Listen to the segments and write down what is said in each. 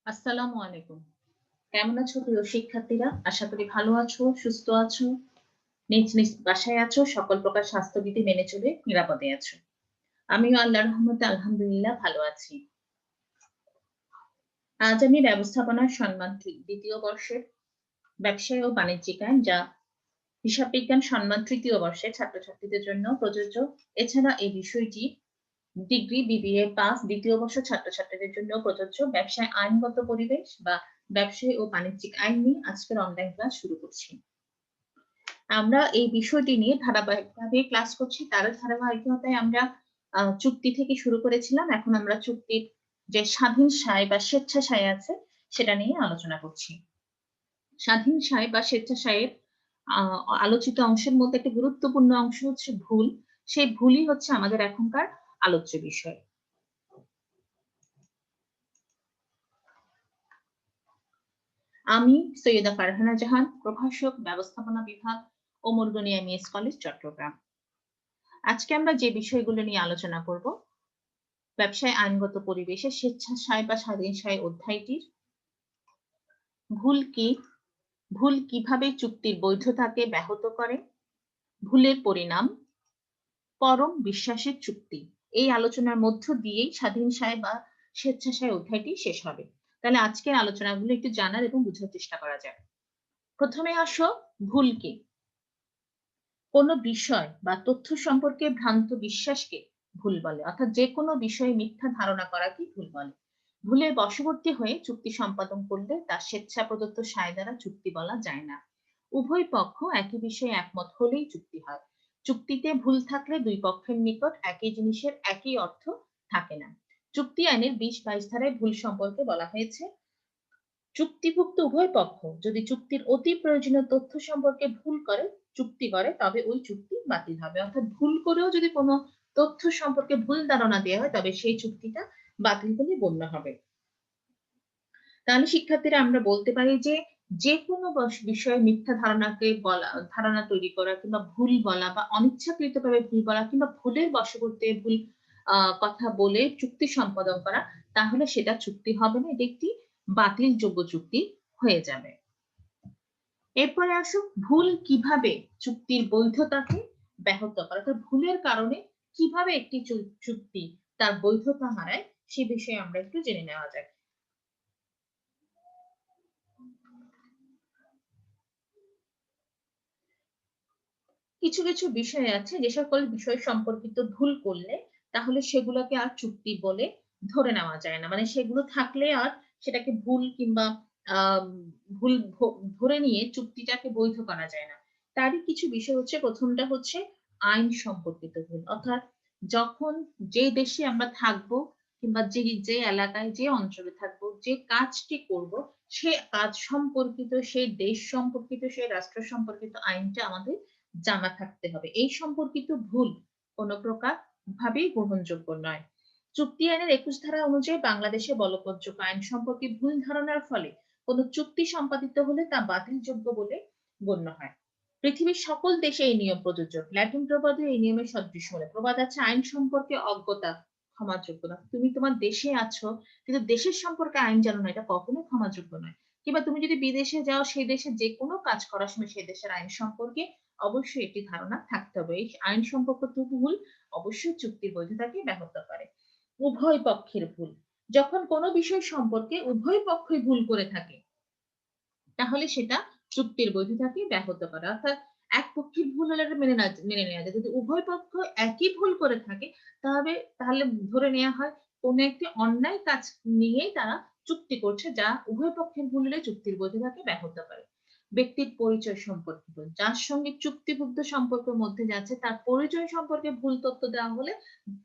আসসালামু আলাইকুম। কেমন আছো প্রিয় শিক্ষার্থীরা? আশা করি ভালো আছো, সুস্থ আছো, নিজ নিজ বাসায় আছো, সকল প্রকার স্বাস্থ্যবিধি মেনে চলে নিরাপদে আছো। আমিও আল্লাহর রহমতে আলহামদুলিল্লাহ ভালো আছি। আজ আমি ব্যবস্থাপনার সম্মান ২য় বর্ষের ব্যবসায় ও বাণিজ্যিক আইন যা হিসাব বিজ্ঞান সম্মান ৩য় বর্ষের ছাত্রছাত্রীদের জন্য প্রযোজ্য। এছাড়া এই বিষয়টি ডিগ্রি বিবিএ পাস ২য় বর্ষ ছাত্রছাত্রীদের জন্য প্রযোজ্য ব্যবসায় আইনগত পরিবেশ বা ব্যবসায় ও বাণিজ্যিক আইন নিয়ে আজকের অনলাইন ক্লাস শুরু করছি। আমরা এই বিষয়টি নিয়ে ধারাবাহিকভাবে ক্লাস করছি। তার ধারাবাহিকতায় আমরা চুক্তি থেকে শুরু করেছিলাম। এখন আমরা চুক্তির যে স্বাধীন সায় বা স্বেচ্ছাসায় আছে সেটা নিয়ে আলোচনা করছি। স্বাধীন সায় বা স্বেচ্ছাসায়ের আ আলোচিত অংশের মধ্যে একটা গুরুত্বপূর্ণ অংশ হচ্ছে ভুল। সেই ভুলই হচ্ছে আমাদের এখনকার আলোচ্য বিষয়। আমি সৈয়দা ফারহানা জাহান, প্রভাষক, ব্যবস্থাপনা বিভাগ, ওমর গনি এমইএস কলেজ, চট্টগ্রাম। আজকে আমরা যে বিষয়গুলো নিয়ে আলোচনা করব, ব্যবসায় আইনগত পরিবেশে স্বেচ্ছাসায় বা স্বাধীন সায় অধ্যায়টির ভুল কি, ভুল কিভাবে চুক্তির বৈধতাকে ব্যাহত করে, ভুলের পরিণাম, পরম বিশ্বাসের চুক্তি। এই আলোচনার মধ্য দিয়েই স্বাধীন সায় বা স্বেচ্ছাসায় অধ্যায়টি শেষ হবে। তাহলে আজকের আলোচনাগুলো একটু জানার এবং বুঝার চেষ্টা করা যাক। প্রথমে আসো ভুল কি? কোনো বিষয় বা তথ্য সম্পর্কে ভ্রান্ত বিশ্বাসকে ভুল বলে। অর্থাৎ যেকোনো বিষয়ে মিথ্যা ধারণা করাকে ভুল বলে। ভুলের বশবর্তী হয়ে চুক্তি সম্পাদন করলে তা স্বেচ্ছা প্রদত্ত সায় দ্বারা চুক্তি বলা যায় না। উভয় পক্ষ একই বিষয়ে একমত হলেই চুক্তি হয়। চুক্তিতে ভুল থাকলে দুই পক্ষের নিকট একই জিনিসের একই অর্থ থাকে না। চুক্তি আইনের ২০-২২ ধারায় ভুল সম্পর্কে বলা হয়েছে, চুক্তিভুক্ত উভয় পক্ষ যদি চুক্তির অতি প্রয়োজনীয় তথ্য সম্পর্কে ভুল করে চুক্তি করে তবে ওই চুক্তি বাতিল হবে। অর্থাৎ ভুল করেও যদি কোনো তথ্য সম্পর্কে ভুল ধারণা দেওয়া হয় তবে সেই চুক্তিটা বাতিল বলে গণ্য হবে। তাহলে শিক্ষার্থীরা আমরা বলতে পারি যে যেকোনো বিষয়ে মিথ্যা ধারণাকে বলা, ধারণা তৈরি করা কিংবা ভুল বলা বা অনিচ্ছাকৃতভাবে ভুল বলা কিংবা ভুলের বশবর্তী ভুল কথা বলে চুক্তি সম্পাদন করা, তাহলে সেটা চুক্তি হবে না। এটা একটি বাতিলযোগ্য চুক্তি হয়ে যাবে। এরপরে আসুক ভুল কিভাবে চুক্তির বৈধতাকে ব্যাহত করে। অর্থাৎ ভুলের কারণে কিভাবে একটি চুক্তি তার বৈধতা হারায় সে বিষয়ে আমরা একটু জেনে নেওয়া যাক। কিছু, কিছু বিষয় আছে যে সকল বিষয় সম্পর্কিত ভুল করলে তাহলে সেগুলোকে আর চুক্তি বলে ধরে নেওয়া যায় না। মানে সেগুলো থাকলে আর সেটাকে ভুল কিংবা আম ভুল ধরে নিয়ে চুক্তিটাকে বৈধ করা যায় না। তারই কিছু বিষয় হচ্ছে ১ম টা হচ্ছে আইন সম্পর্কিত ভুল। অর্থাৎ যখন যে দেশে আমরা থাকবো কিংবা যে এলাকায় যে অঞ্চলে থাকবো, যে কাজটি করব সে কাজ সম্পর্কিত, সেই দেশ সম্পর্কিত, সেই রাষ্ট্র সম্পর্কিত আইনটা আমাদের জানা থাকতে হবে। এই সম্পর্কিত ভুল কোন প্রকার ভাবেই গ্রহণযোগ্য নয়। চুক্তি আইনের ২১ ধারা অনুযায়ী বাংলাদেশে বলবৎযোগ্য আইন সম্পর্কে ভুল ধারণার ফলে কোন চুক্তি সম্পাদিত হলে তা বাতিলযোগ্য বলে গণ্য হয়। পৃথিবীর সকল দেশে এই নিয়ম প্রযোজ্য। ল্যাটিন প্রবাদে এই নিয়মের সদৃশ্য বলে। প্রবাদ আছে আইন সম্পর্কে অজ্ঞতা ক্ষমাযোগ্য না। তুমি তোমার দেশে আছো কিন্তু দেশের সম্পর্কে আইন জানো না, এটা কখনোই ক্ষমাযোগ্য নয়। কিংবা তুমি যদি বিদেশে যাও সেই দেশে যেকোনো কাজ করার সময় সেই দেশের আইন সম্পর্কে অবশ্যই একটি ধারণা থাকতে হবে। এই আইন সম্পর্কিত ভুল অবশ্যই চুক্তির বৈধতাকে ব্যাহত করে। উভয় পক্ষের ভুল। যখন কোনো বিষয় সম্পর্কে উভয় পক্ষই ভুল করে থাকে, তাহলে সেটা চুক্তির বৈধতাকে ব্যাহত করে। অর্থাৎ এক পক্ষের ভুল হলে এটা মেনে নেওয়া যায়। যদি উভয় পক্ষ একই ভুল করে থাকে তাহলে ধরে নেয়া হয় কোন একটি অন্যায় কাজ নিয়েই তারা চুক্তি করছে যা উভয় পক্ষের ভুল হলে চুক্তির বৈধতাকে ব্যাহত করে। ব্যক্তির পরিচয় সম্পর্কিত। যার সঙ্গে চুক্তিবদ্ধ সম্পর্কের মধ্যে যাচ্ছে তার পরিচয় সম্পর্কে ভুল তথ্য দেওয়া হলে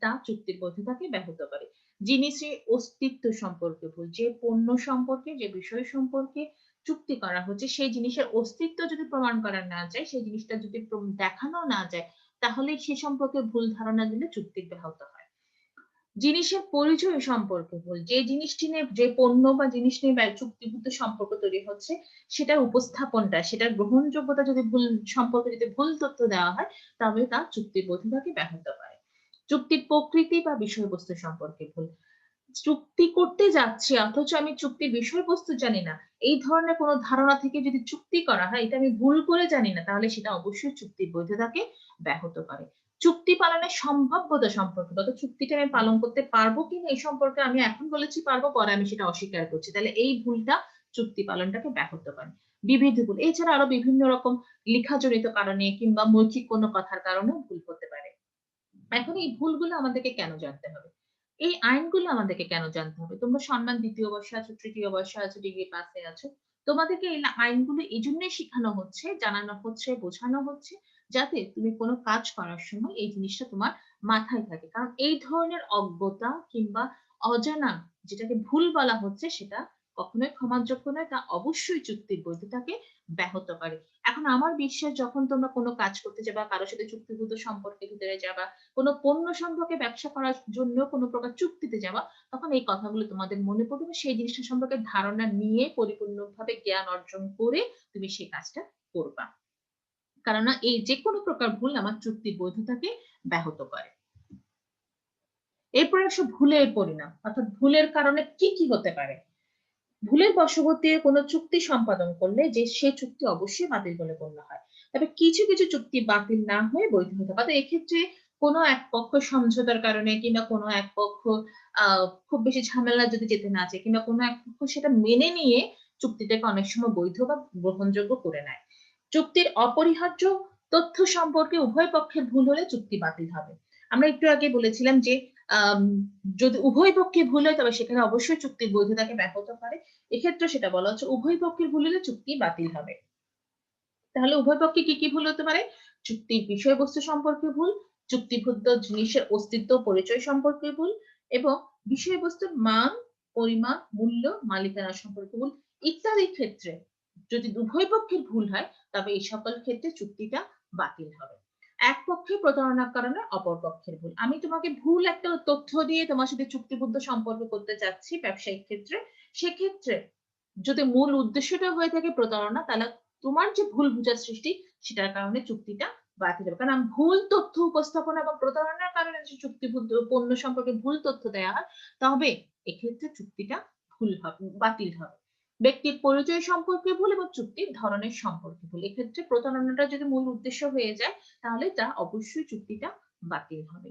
তা চুক্তির বৈধতাকে ব্যাহত করে। জিনিসের অস্তিত্ব সম্পর্কে ভুল। যে পণ্য সম্পর্কে, যে বিষয় সম্পর্কে চুক্তি করা হচ্ছে সেই জিনিসের অস্তিত্ব যদি প্রমাণ করা না যায়, সেই জিনিসটা যদি দেখানো না যায়, তাহলে সে সম্পর্কে ভুল ধারণা দিলে চুক্তি ব্যাহত হয়। জিনিসের পরিচয় সম্পর্কে ভুল। যে জিনিসটি নিয়ে, যে পণ্য বা জিনিস নিয়ে চুক্তিবদ্ধ সম্পর্ক তৈরি হচ্ছে, সেটার উপস্থাপনটা, সেটার গ্রহণযোগ্যতা যদি ভুল সম্পর্কে যদি ভুল তথ্য দেওয়া হয়, তবে তা চুক্তির বৈধতাকে ব্যাহত করে। চুক্তির প্রকৃতি বা বিষয়বস্তু সম্পর্কে ভুল। চুক্তি করতে যাচ্ছি অথচ আমি চুক্তির বিষয়বস্তু জানি না, এই ধরনের কোনো ধারণা থেকে যদি চুক্তি করা হয়, এটা আমি ভুল করে জানি না, তাহলে সেটা অবশ্যই চুক্তির বৈধতাকে ব্যাহত করে। চুক্তি পালনের সম্ভাব্যতা সম্পর্কে, অর্থাৎ চুক্তিটা আমি পালন করতে পারবো কিনা এই সম্পর্কে আমি এখন বলেছি পারবো, পরে আমি সেটা অস্বীকার করছি, তাহলে এই ভুলটা চুক্তি পালনটাকে ব্যাহত করে। বিবিধ ভুল, এছাড়া আরো বিভিন্ন রকম লেখাজনিত কারণে কিংবা মৌখিক কোনো কথার কারণেও ভুল হতে পারে। এখন এই ভুলগুলো আমাদেরকে কেন জানতে হবে? এই আইনগুলো আমাদেরকে কেন জানতে হবে? তোমরা সম্মান ২য় বর্ষে আছো, তৃতীয় বর্ষে আছো, ডিগ্রি পাসে আছো। তোমাদেরকে এই আইনগুলো এজন্যই শিখানো হচ্ছে, জানানো হচ্ছে, বোঝানো হচ্ছে, যাতে তুমি কোন কাজ করার সময় এই জিনিসটা তোমার মাথায় থাকে। কারণ এই ধরনের অজ্ঞতা কিংবা অজানা, যেটাকে ভুল বলা হচ্ছে, সেটা কখনোই ক্ষমাযোগ্য নয়। তা অবশ্যই চুক্তির বৈধতাকে ব্যাহত করে। এখন আমার বিশ্বাস, যখন তোমরা কোন কাজ করতে যাবা, কারো সাথে চুক্তিবদ্ধ সম্পর্কের ভিতরে যাবা, কোন পণ্য সম্পর্কে ব্যবসা করার জন্য কোন প্রকার চুক্তিতে যাওয়া, তখন এই কথাগুলো তোমাদের মনে পড়বে এবং সেই জিনিসটা সম্পর্কে ধারণা নিয়ে পরিপূর্ণভাবে জ্ঞান অর্জন করে তুমি সেই কাজটা করবা। কেননা এই যেকোনো প্রকার ভুল আমার চুক্তির বৈধতাকে ব্যাহত করে। এরপরে আসো ভুলের পরিণাম, অর্থাৎ ভুলের কারণে কি কি হতে পারে। ভুলের বশবর্তী কোনো চুক্তি সম্পাদন করলে যে সে চুক্তি অবশ্যই বাতিল বলে গণ্য হয়। তবে কিছু কিছু চুক্তি বাতিল না হয়ে বৈধ হতে পারে। এক্ষেত্রে কোনো এক পক্ষ সমঝোতার কারণে কিংবা কোনো এক পক্ষ খুব বেশি ঝামেলা যদি যেতে না চায় কিংবা কোনো এক পক্ষ সেটা মেনে নিয়ে চুক্তিটাকে অনেক সময় বৈধ বা গ্রহণযোগ্য করে নেয়। চুক্তির অপরিহার্য তথ্য সম্পর্কে উভয় পক্ষের ভুল হলে চুক্তি বাতিল হবে। আমরা একটু আগে বলেছিলাম যে আম যদি উভয় পক্ষে ভুল হয় তবে সেখানে অবশ্যই চুক্তির বৈধতাকে ব্যাহত করে। এক্ষেত্রে সেটা বলা হচ্ছে উভয় পক্ষের ভুল হলে চুক্তি বাতিল হবে। তাহলে উভয় পক্ষে কি কি ভুল হতে পারে? চুক্তির বিষয়বস্তু সম্পর্কে ভুল, চুক্তিবদ্ধ জিনিসের অস্তিত্ব পরিচয় সম্পর্কে ভুল এবং বিষয়বস্তুর মান, পরিমাণ, মূল্য, মালিকানা সম্পর্কে ভুল ইত্যাদি ক্ষেত্রে যদি উভয় পক্ষের ভুল হয় তবে এই সকল ক্ষেত্রে চুক্তিটা বাতিল হবে। এক পক্ষে প্রতারণার কারণে অপর পক্ষের ভুল। আমি তোমাকে ভুল একটা তথ্য দিয়ে তোমার সাথে চুক্তিবদ্ধ সম্পর্ক করতে চাচ্ছি ব্যবসায়িক ক্ষেত্রে। সেক্ষেত্রে যদি মূল উদ্দেশ্যটা হয়ে থাকে প্রতারণা, তাহলে তোমার যে ভুল বোঝার সৃষ্টি সেটার কারণে চুক্তিটা বাতিল হবে। কারণ ভুল তথ্য উপস্থাপনা বা প্রতারণার কারণে যে চুক্তিবদ্ধ পণ্য সম্পর্কে ভুল তথ্য দেয়া হয়, তবে এক্ষেত্রে চুক্তিটা ভুল হবে, বাতিল হবে। ব্যক্তির পরিচয় সম্পর্কে ভুল এবং চুক্তির ধরনের সম্পর্কে ভুল। এক্ষেত্রে প্রতারণাটা যদি মূল উদ্দেশ্য হয়ে যায় তাহলে তা অবশ্যই চুক্তিটা বাতিল হবে।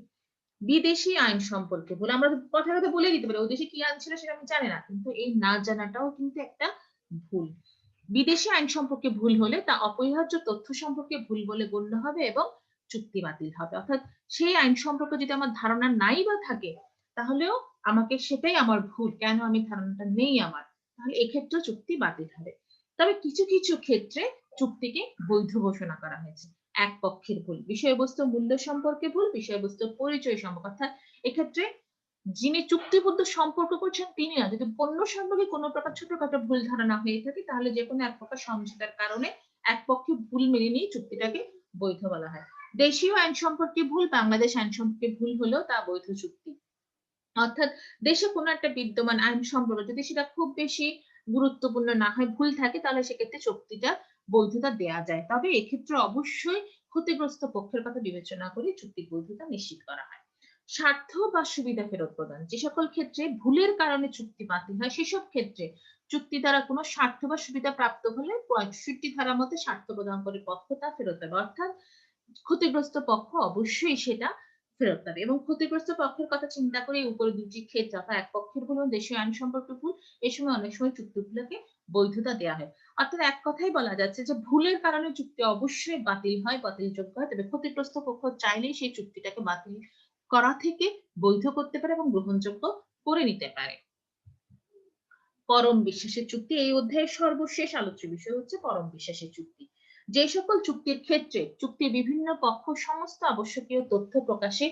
বিদেশি আইন সম্পর্কে ভুল। আমরা কথায় কথায় বলে দিতে পারি ও দেশে কি আইন ছিল সেটা আমি জানি না। কিন্তু এই না জানাটাও কিন্তু একটা ভুল। বিদেশি আইন সম্পর্কে ভুল হলে তা অপরিহার্য তথ্য সম্পর্কে ভুল বলে গণ্য হবে এবং চুক্তি বাতিল হবে। অর্থাৎ সেই আইন সম্পর্কে যদি আমার ধারণা নাই বা থাকে তাহলেও আমাকে সেটাই আমার ভুল। কেন আমি ধারণাটা নেই আমার। তাহলে এক্ষেত্রেও চুক্তি বাতিল হবে। তবে কিছু কিছু ক্ষেত্রে চুক্তিকে বৈধ ঘোষণা করা হয়েছে। এক পক্ষের ভুল। বিষয়বস্তু মূল্য সম্পর্কে ভুল, বিষয়বস্তুর পরিচয় সম্পর্কে। অর্থাৎ এক্ষেত্রে যিনি চুক্তিবদ্ধ সম্পর্ক করছেন তিনি না। যদি পণ্য সম্পর্কে কোনো প্রকার ছোটখাটো ভুল ধারণা হয়ে থাকে তাহলে যেকোনো এক প্রকার সমঝোতার কারণে এক পক্ষে ভুল মেনে নিয়ে চুক্তিটাকে বৈধ বলা হয়। দেশীয় আইন সম্পর্কে ভুল, বাংলাদেশ আইন সম্পর্কে ভুল হলেও তা বৈধ চুক্তি। অর্থাৎ দেশে কোনো একটা বিদ্যমান আইন সম্পর্ক যদি সেটা খুব বেশি গুরুত্বপূর্ণ না হয়, ভুল থাকে, তাহলে সেক্ষেত্রে চুক্তিটা বৈধতা দেয়া যায়। তবে এক্ষেত্রে অবশ্যই ক্ষতিগ্রস্ত পক্ষের কথা বিবেচনা করে চুক্তির বৈধতা নিশ্চিত করা হয়। স্বার্থ বা সুবিধা ফেরত প্রদান। যে সকল ক্ষেত্রে ভুলের কারণে চুক্তি বাতিল হয় সেসব ক্ষেত্রে চুক্তি দ্বারা কোনো স্বার্থ বা সুবিধা প্রাপ্ত হলে ৬৫ ধারা মতে স্বার্থ প্রদান করে পক্ষ তা ফেরত দেবে। অর্থাৎ ক্ষতিগ্রস্ত পক্ষ অবশ্যই সেটা ফেরত পাবে এবং ক্ষতিগ্রস্ত পক্ষের কথা চিন্তা করে উপরে দুটি ক্ষেত্রে অর্থাৎ এক পক্ষের ভুল ও দেশীয় আইন সম্পর্কে ভুল, এ সময় অনেক সময় চুক্তিগুলোকে বৈধতা দেয়া হয়। অর্থাৎ এক কথাই বলা যাচ্ছে যে ভুলের কারণে চুক্তি অবশ্যই বাতিল হয়, বাতিলযোগ্য হয়। তবে ক্ষতিগ্রস্ত পক্ষ চাইলেই সেই চুক্তিটাকে বাতিল করা থেকে বৈধ করতে পারে এবং গ্রহণযোগ্য করে নিতে পারে। পরম বিশ্বাসের চুক্তি, এই অধ্যায়ের সর্বশেষ আলোচ্য বিষয় হচ্ছে পরম বিশ্বাসের চুক্তি। যে সকল চুক্তির ক্ষেত্রে চুক্তির বিভিন্ন পক্ষ সমস্ত আবশ্যকীয় তথ্য প্রকাশে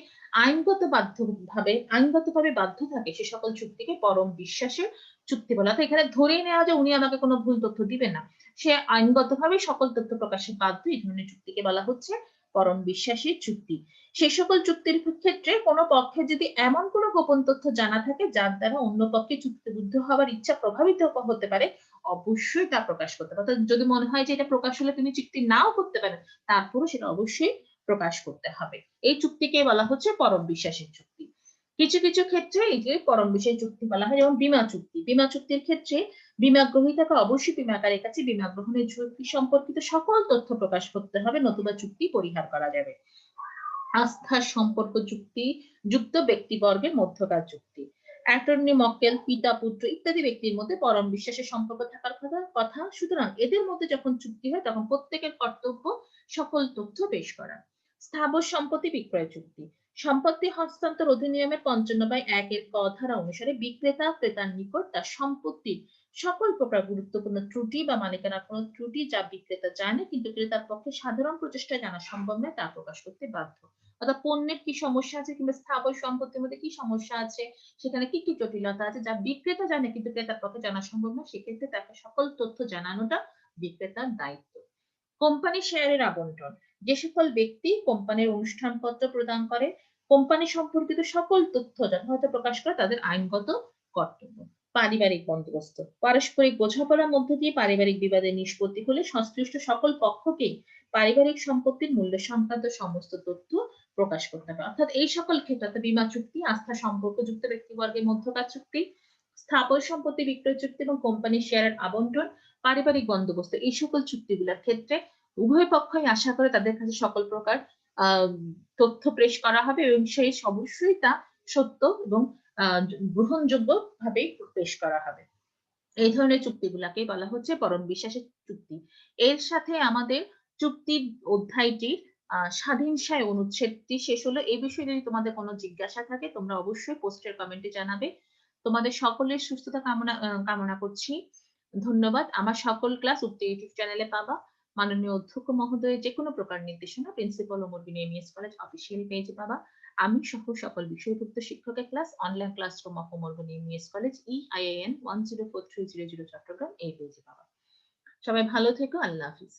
আইনগতভাবে বাধ্য থাকে সে সকল চুক্তিকে পরম বিশ্বাসের চুক্তি বলা হয়। এখানে ধরেই নেওয়া যে উনি আমাকে কোনো ভুল তথ্য দিবেন না, সে আইনগতভাবে সকল তথ্য প্রকাশে বাধ্য, এই ধরনের চুক্তিকে বলা হচ্ছে পরম বিশ্বাসের চুক্তি। সে সকল চুক্তির ক্ষেত্রে কোনো পক্ষের যদি এমন কোনো গোপন তথ্য জানা থাকে যার দ্বারা অন্য পক্ষে চুক্তিবদ্ধ হওয়ার ইচ্ছা প্রভাবিত হতে পারে, অবশ্যই তা প্রকাশ করতে হবে। অর্থাৎ যদি মনে হয় যে এটা প্রকাশ হলে তিনি চুক্তি নাও করতে পারেন, তারপরও সেটা অবশ্যই প্রকাশ করতে হবে। এই চুক্তিকে বলা হচ্ছে পরম বিশ্বাসের চুক্তি। কিছু কিছু ক্ষেত্রে এই যে পরম বিষয় চুক্তি বলা হয়, যেমন বীমা চুক্তি। বীমা চুক্তির ক্ষেত্রে বীমা গ্রহীতাকে অবশ্যই বীমাকারীর কাছে বীমা গ্রহণের ঝুঁকি সম্পর্কিত সকল তথ্য প্রকাশ করতে হবে, নতুবা চুক্তি পরিহার করা যাবে। আস্থার সম্পর্ক চুক্তি, যুক্ত ব্যক্তিবর্গের মধ্যকার চুক্তি। অ্যাটর্নি মক্কেল, পিতা পুত্র ইত্যাদি ব্যক্তির মধ্যে পরম বিশ্বাসের সম্পর্ক থাকার কথা। সুতরাং এদের মধ্যে যখন চুক্তি হয় তখন প্রত্যেকের কর্তব্য সকল তথ্য পেশ করা। স্থাবর সম্পত্তি বিক্রয় চুক্তি। সম্পত্তি হস্তান্তর অধিনিয়মের 55/1 এর ক ধারা অনুসারে বিক্রেতা ক্রেতার নিকট তার সম্পত্তির সকল প্রকার গুরুত্বপূর্ণ ত্রুটি বা মালিকানার কোনো ত্রুটি যা বিক্রেতা জানে কিন্তু ক্রেতার পক্ষে সাধারণ প্রচেষ্টায় জানা সম্ভব নয় তা প্রকাশ করতে বাধ্য। অর্থাৎ পণ্যের কি সমস্যা আছে কিংবা স্থাবর সম্পত্তির মধ্যে কি সমস্যা আছে, সেখানে কি কি জটিলতা আছে যা বিক্রেতা জানে কিন্তু ক্রেতার পক্ষে জানা সম্ভব নয়, সেক্ষেত্রে তাকে সকল তথ্য জানানোটা বিক্রেতার দায়িত্ব। কোম্পানি শেয়ারের আবন্টন। যে সকল ব্যক্তি কোম্পানির অনুষ্ঠানপত্র প্রদান করে, কোম্পানি সম্পর্কিত সকল তথ্য যথাযথ প্রকাশ করে তাদের আইনগত কর্তব্য। পারিবারিক বন্দোবস্ত। পারস্পরিক বোঝাপড়ার মধ্য দিয়ে পারিবারিক বিবাদের নিষ্পত্তি হলে সংশ্লিষ্ট সকল পক্ষকেই পারিবারিক সম্পত্তির মূল্য সংক্রান্ত সমস্ত তথ্য প্রকাশ করতে হবে। অর্থাৎ এই সকল ক্ষেত্রে অর্থাৎ বীমা চুক্তি, আস্থা সম্পর্কযুক্ত ব্যক্তিবর্গের মধ্যকার চুক্তি, স্থাবর সম্পত্তি বিক্রয় চুক্তি এবং কোম্পানির শেয়ারের আবন্টন, পারিবারিক বন্দোবস্ত, এই সকল চুক্তিগুলোর ক্ষেত্রে উভয় পক্ষই আশা করে তাদের কাছে সকল প্রকার তথ্য পেশ করা হবে এবং সেই অবশ্যই তা সত্য এবং গ্রহণযোগ্য ভাবে পেশ করা হবে। এই ধরনের চুক্তিগুলাকে বলা হচ্ছে পরম বিশ্বাসের চুক্তি। এর সাথে আমাদের চুক্তির অধ্যায়টির স্বাধীনসায় অনুচ্ছেদটি শেষ হলো। এই বিষয়ে যদি তোমাদের কোনো জিজ্ঞাসা থাকে তোমরা অবশ্যই পোস্টের কমেন্টে জানাবে। তোমাদের সকলের সুস্থতা কামনা করছি। ধন্যবাদ। আমার সকল ক্লাস উক্ত ইউটিউব চ্যানেলে পাবা। মাননীয় অধ্যক্ষ মহোদয়ের যেকোনো প্রকার নির্দেশনা প্রিন্সিপাল ও মরবিনী এমইএস কলেজ অফিসিয়াল পেজে পাবা। আমি সহ সকল বিষয়ভুক্ত শিক্ষকের ক্লাস অনলাইন ক্লাসরুম অফ মরবিনী এমইএস কলেজ EIAN 104300 চট্টগ্রাম এই পেজে পাবা। সবাই ভালো থেকো। আল্লাহ হাফিজ।